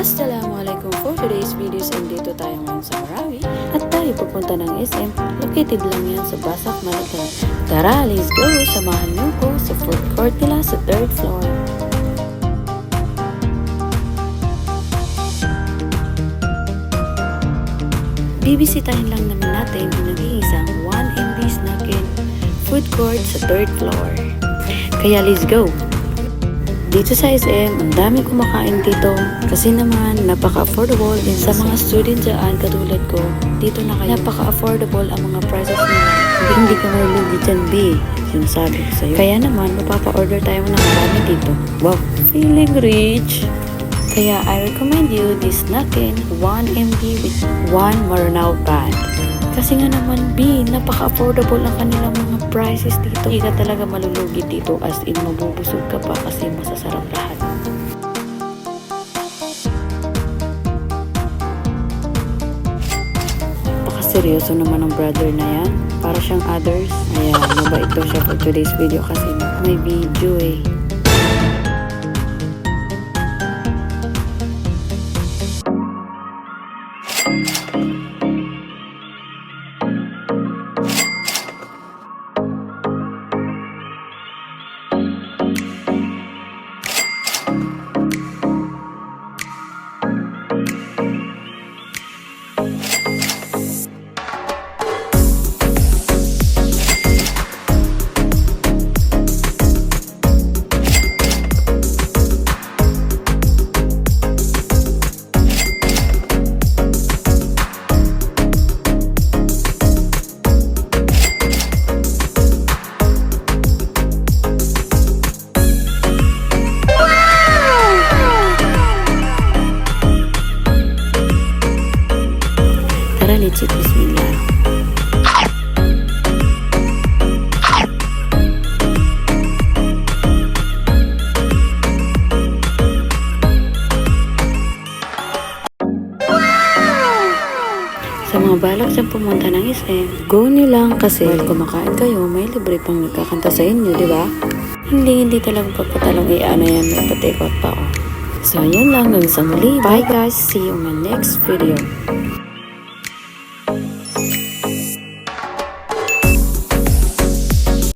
Assalamualaikum, for today's videos, dito tayo ngayon sa Marawi at tayo pupunta ng SM. Located lang yan sa Basak, Malatan. Tara, let's go! Samahan niyo ko sa food court nila sa 3rd floor. Bibisitahin lang naman natin yung nag-iisang 1MB Snackin food court sa 3rd floor. Kaya let's go! Dito sa SM, ang dami kumakain dito kasi naman napaka-affordable din sa mga student dyan katulad ko. Dito na kaya napaka-affordable ang mga prices nila. Hindi ka malulugi dyan, B. Sinasabi ko sa'yo. Kaya naman, mapapa-order tayo ng marami dito. Wow, feeling rich! Kaya I recommend you this Snackin 1MB with 1 Maranao band. Kasi nga naman, B, napaka-affordable ang kanilang mga prices dito. Hindi ka talaga malulugi dito, as in mabubusog ka pa kasi masasarap lahat. Seryoso naman ang brother na yan. Para siyang others. Ayan, mabait daw siya for today's video kasi may video eh. Tara, let's eat. Bismillah. Sa mga balak dyan pumunta ng SM, go nyo lang kasi kumakain kayo, may libre pang nagkakanta sa inyo, di ba? Hindi talagang pagpatalong ano yan, may patikot pa. So, yun lang. Hanggang sa muli. Bye guys. See you in my next video.